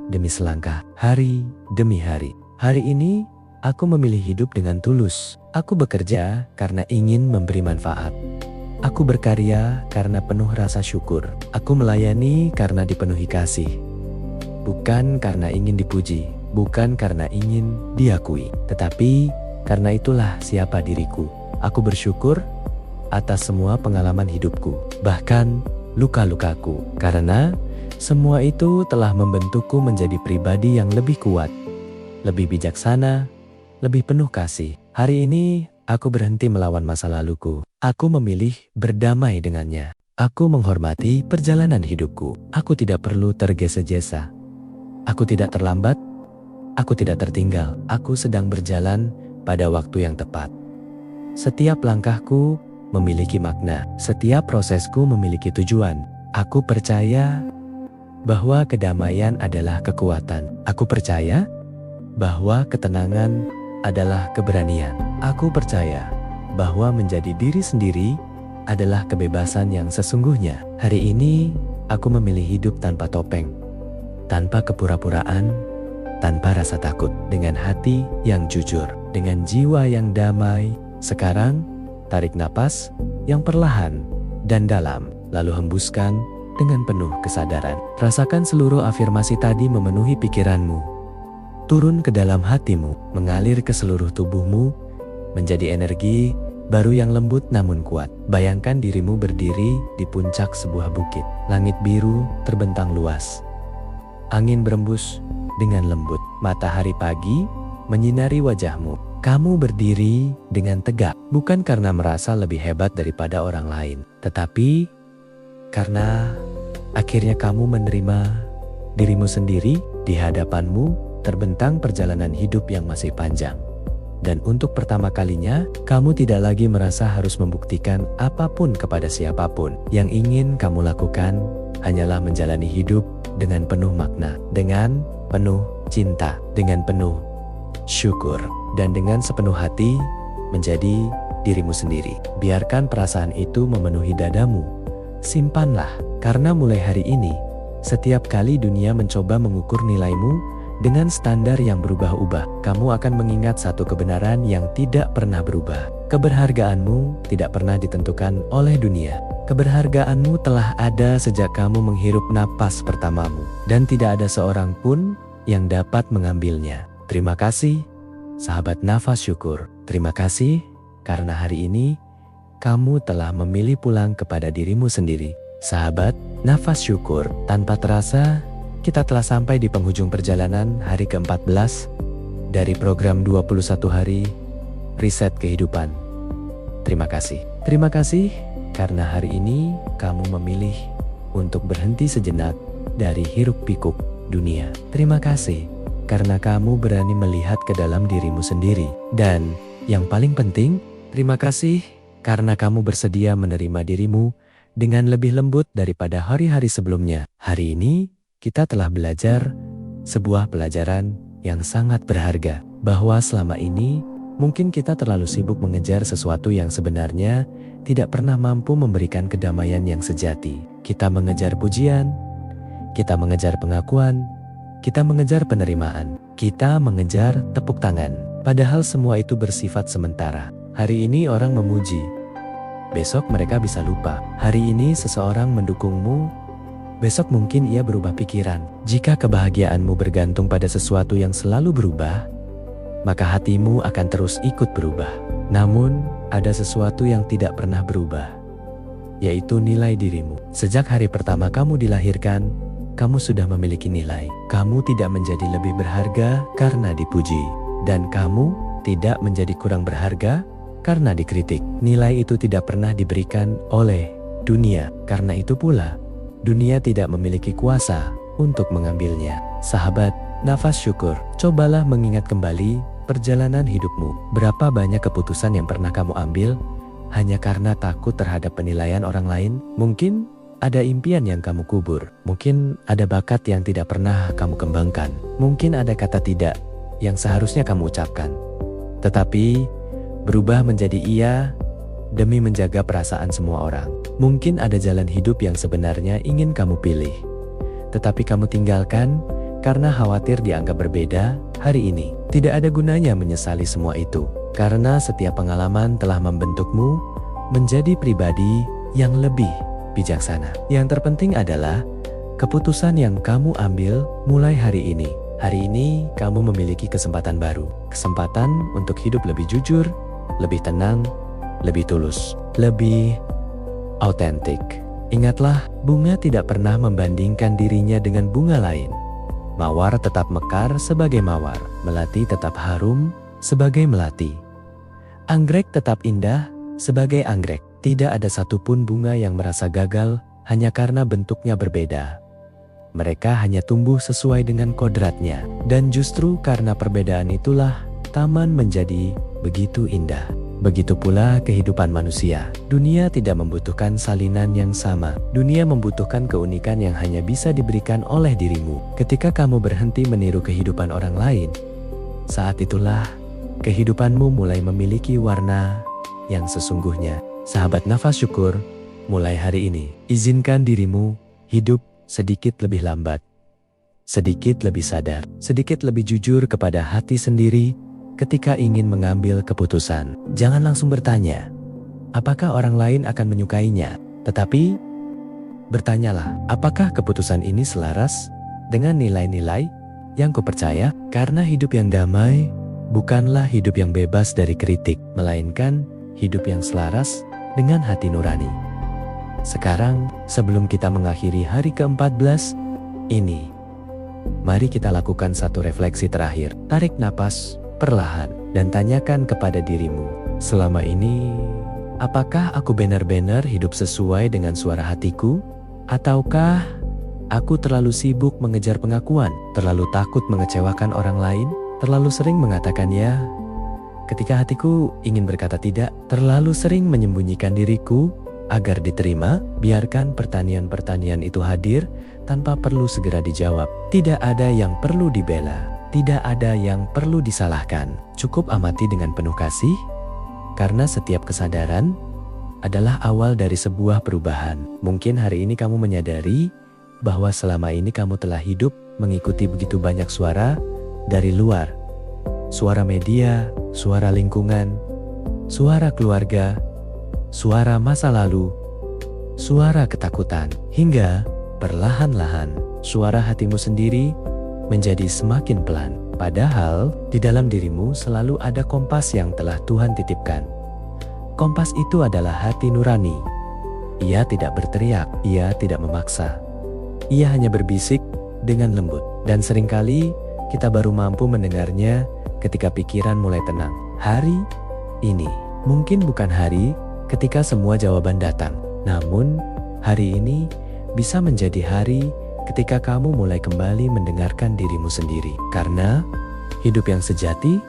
demi selangkah, hari demi hari. Hari ini, aku memilih hidup dengan tulus. Aku bekerja karena ingin memberi manfaat. Aku berkarya karena penuh rasa syukur. Aku melayani karena dipenuhi kasih. Bukan karena ingin dipuji, bukan karena ingin diakui, tetapi karena itulah siapa diriku. Aku bersyukur atas semua pengalaman hidupku, bahkan luka-lukaku, karena semua itu telah membentukku menjadi pribadi yang lebih kuat, lebih bijaksana, lebih penuh kasih. Hari ini, aku berhenti melawan masa laluku. Aku memilih berdamai dengannya. Aku menghormati perjalanan hidupku. Aku tidak perlu tergesa-gesa. Aku tidak terlambat. Aku tidak tertinggal. Aku sedang berjalan pada waktu yang tepat. Setiap langkahku memiliki makna. Setiap prosesku memiliki tujuan. Aku percaya bahwa kedamaian adalah kekuatan. Aku percaya bahwa ketenangan adalah keberanian. Aku percaya bahwa menjadi diri sendiri adalah kebebasan yang sesungguhnya. Hari ini, aku memilih hidup tanpa topeng, tanpa kepura-puraan, tanpa rasa takut, dengan hati yang jujur, dengan jiwa yang damai. Sekarang, tarik napas yang perlahan dan dalam, lalu hembuskan dengan penuh kesadaran. Rasakan seluruh afirmasi tadi memenuhi pikiranmu, turun ke dalam hatimu, mengalir ke seluruh tubuhmu, menjadi energi baru yang lembut namun kuat. Bayangkan dirimu berdiri di puncak sebuah bukit. Langit biru terbentang luas. Angin berembus dengan lembut. Matahari pagi menyinari wajahmu. Kamu berdiri dengan tegak, bukan karena merasa lebih hebat daripada orang lain, tetapi karena akhirnya kamu menerima dirimu sendiri. Di hadapanmu terbentang perjalanan hidup yang masih panjang. Dan untuk pertama kalinya, kamu tidak lagi merasa harus membuktikan apapun kepada siapapun. Yang ingin kamu lakukan hanyalah menjalani hidup dengan penuh makna, dengan penuh cinta, dengan penuh syukur, dan dengan sepenuh hati menjadi dirimu sendiri. Biarkan perasaan itu memenuhi dadamu. Simpanlah, karena mulai hari ini, setiap kali dunia mencoba mengukur nilaimu dengan standar yang berubah-ubah, kamu akan mengingat satu kebenaran yang tidak pernah berubah. Keberhargaanmu tidak pernah ditentukan oleh dunia. Keberhargaanmu telah ada sejak kamu menghirup napas pertamamu, dan tidak ada seorang pun yang dapat mengambilnya. Terima kasih, sahabat nafas syukur. Terima kasih karena hari ini kamu telah memilih pulang kepada dirimu sendiri. Sahabat nafas syukur, tanpa terasa kita telah sampai di penghujung perjalanan hari ke-14 dari program 21 hari Riset kehidupan. Terima kasih. Terima kasih karena hari ini kamu memilih untuk berhenti sejenak dari hiruk-pikuk dunia. Terima kasih karena kamu berani melihat ke dalam dirimu sendiri. Dan yang paling penting, terima kasih karena kamu bersedia menerima dirimu dengan lebih lembut daripada hari-hari sebelumnya. Hari ini kita telah belajar sebuah pelajaran yang sangat berharga, bahwa selama ini mungkin kita terlalu sibuk mengejar sesuatu yang sebenarnya tidak pernah mampu memberikan kedamaian yang sejati. Kita mengejar pujian, kita mengejar pengakuan, kita mengejar penerimaan, kita mengejar tepuk tangan. Padahal semua itu bersifat sementara. Hari ini orang memuji, besok mereka bisa lupa. Hari ini seseorang mendukungmu, besok mungkin ia berubah pikiran. Jika kebahagiaanmu bergantung pada sesuatu yang selalu berubah, maka hatimu akan terus ikut berubah. Namun, ada sesuatu yang tidak pernah berubah, yaitu nilai dirimu. Sejak hari pertama kamu dilahirkan, kamu sudah memiliki nilai. Kamu tidak menjadi lebih berharga karena dipuji, dan kamu tidak menjadi kurang berharga karena dikritik. Nilai itu tidak pernah diberikan oleh dunia. Karena itu pula, dunia tidak memiliki kuasa untuk mengambilnya. Sahabat, nafas syukur. Cobalah mengingat kembali perjalanan hidupmu. Berapa banyak keputusan yang pernah kamu ambil hanya karena takut terhadap penilaian orang lain? Mungkin ada impian yang kamu kubur. Mungkin ada bakat yang tidak pernah kamu kembangkan. Mungkin ada kata tidak yang seharusnya kamu ucapkan, tetapi berubah menjadi iya demi menjaga perasaan semua orang. Mungkin ada jalan hidup yang sebenarnya ingin kamu pilih, tetapi kamu tinggalkan karena khawatir dianggap berbeda. Hari ini tidak ada gunanya menyesali semua itu, karena setiap pengalaman telah membentukmu menjadi pribadi yang lebih bijaksana. Yang terpenting adalah keputusan yang kamu ambil mulai hari ini. Hari ini kamu memiliki kesempatan baru, kesempatan untuk hidup lebih jujur, lebih tenang, lebih tulus, lebih autentik. Ingatlah, bunga tidak pernah membandingkan dirinya dengan bunga lain. Mawar tetap mekar sebagai mawar, melati tetap harum sebagai melati. Anggrek tetap indah sebagai anggrek. Tidak ada satupun bunga yang merasa gagal hanya karena bentuknya berbeda. Mereka hanya tumbuh sesuai dengan kodratnya. Dan justru karena perbedaan itulah taman menjadi begitu indah. Begitu pula kehidupan manusia. Dunia tidak membutuhkan salinan yang sama. Dunia membutuhkan keunikan yang hanya bisa diberikan oleh dirimu. Ketika kamu berhenti meniru kehidupan orang lain, saat itulah kehidupanmu mulai memiliki warna yang sesungguhnya. Sahabat nafas syukur, mulai hari ini, izinkan dirimu hidup sedikit lebih lambat, sedikit lebih sadar, sedikit lebih jujur kepada hati sendiri. Ketika ingin mengambil keputusan, jangan langsung bertanya, apakah orang lain akan menyukainya? Tetapi, bertanyalah, apakah keputusan ini selaras dengan nilai-nilai yang kupercaya? Karena hidup yang damai bukanlah hidup yang bebas dari kritik, melainkan hidup yang selaras dengan hati nurani. Sekarang, sebelum kita mengakhiri hari ke-14 ini, mari kita lakukan satu refleksi terakhir. Tarik napas perlahan dan tanyakan kepada dirimu, selama ini, apakah aku benar-benar hidup sesuai dengan suara hatiku? Ataukah aku terlalu sibuk mengejar pengakuan, terlalu takut mengecewakan orang lain, terlalu sering mengatakan ya ketika hatiku ingin berkata tidak, terlalu sering menyembunyikan diriku agar diterima? Biarkan pertanyaan-pertanyaan itu hadir tanpa perlu segera dijawab. Tidak ada yang perlu dibela, tidak ada yang perlu disalahkan. Cukup amati dengan penuh kasih, karena setiap kesadaran adalah awal dari sebuah perubahan. Mungkin hari ini kamu menyadari bahwa selama ini kamu telah hidup mengikuti begitu banyak suara dari luar. Suara media, suara lingkungan, suara keluarga, suara masa lalu, suara ketakutan, hingga perlahan-lahan suara hatimu sendiri menjadi semakin pelan. Padahal di dalam dirimu selalu ada kompas yang telah Tuhan titipkan. Kompas itu adalah hati nurani. Ia tidak berteriak, ia tidak memaksa. Ia hanya berbisik dengan lembut. Dan seringkali kita baru mampu mendengarnya ketika pikiran mulai tenang. Hari ini mungkin bukan hari ketika semua jawaban datang. Namun, hari ini bisa menjadi hari ketika kamu mulai kembali mendengarkan dirimu sendiri. Karena hidup yang sejati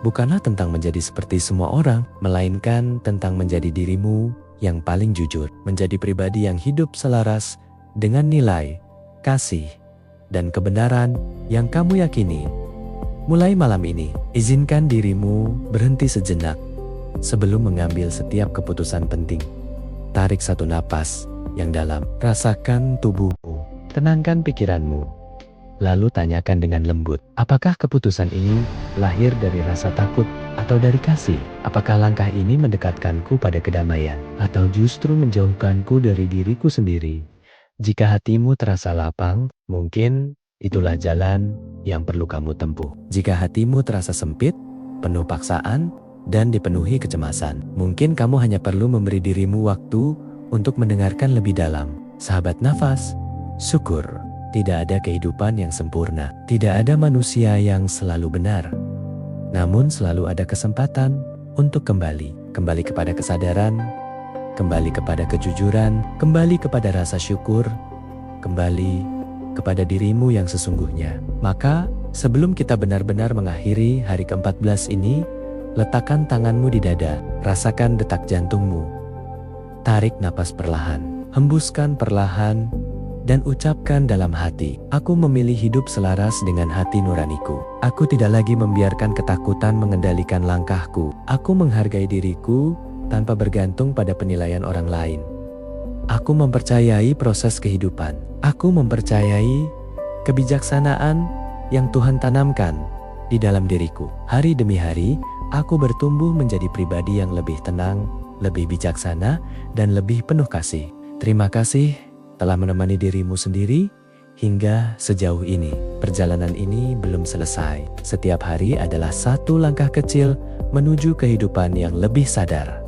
bukanlah tentang menjadi seperti semua orang, melainkan tentang menjadi dirimu yang paling jujur, menjadi pribadi yang hidup selaras dengan nilai, kasih, dan kebenaran yang kamu yakini. Mulai malam ini, izinkan dirimu berhenti sejenak sebelum mengambil setiap keputusan penting. Tarik satu napas yang dalam, rasakan tubuhmu, tenangkan pikiranmu, lalu tanyakan dengan lembut, apakah keputusan ini lahir dari rasa takut atau dari kasih? Apakah langkah ini mendekatkanku pada kedamaian atau justru menjauhkanku dari diriku sendiri? Jika hatimu terasa lapang, mungkin itulah jalan yang perlu kamu tempuh. Jika hatimu terasa sempit, penuh paksaan, dan dipenuhi kecemasan, mungkin kamu hanya perlu memberi dirimu waktu untuk mendengarkan lebih dalam. Sahabat nafas, syukur. Tidak ada kehidupan yang sempurna. Tidak ada manusia yang selalu benar. Namun selalu ada kesempatan untuk kembali kepada kesadaran, kembali kepada kejujuran, kembali kepada rasa syukur, kembali kepada dirimu yang sesungguhnya. Maka, sebelum kita benar-benar mengakhiri hari ke-14 ini, letakkan tanganmu di dada, rasakan detak jantungmu. Tarik napas perlahan, hembuskan perlahan, dan ucapkan dalam hati, aku memilih hidup selaras dengan hati nuraniku. Aku tidak lagi membiarkan ketakutan mengendalikan langkahku. Aku menghargai diriku tanpa bergantung pada penilaian orang lain. Aku mempercayai proses kehidupan. Aku mempercayai kebijaksanaan yang Tuhan tanamkan di dalam diriku. Hari demi hari, aku bertumbuh menjadi pribadi yang lebih tenang, lebih bijaksana, dan lebih penuh kasih. Terima kasih telah menemani dirimu sendiri hingga sejauh ini. Perjalanan ini belum selesai. Setiap hari adalah satu langkah kecil menuju kehidupan yang lebih sadar.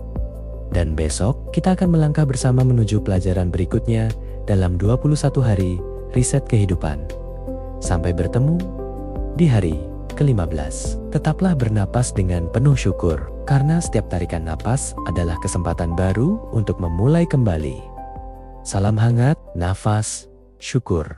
Dan besok kita akan melangkah bersama menuju pelajaran berikutnya dalam 21 hari riset kehidupan. Sampai bertemu di hari ke-15. Tetaplah bernapas dengan penuh syukur, karena setiap tarikan napas adalah kesempatan baru untuk memulai kembali. Salam hangat, nafas, syukur.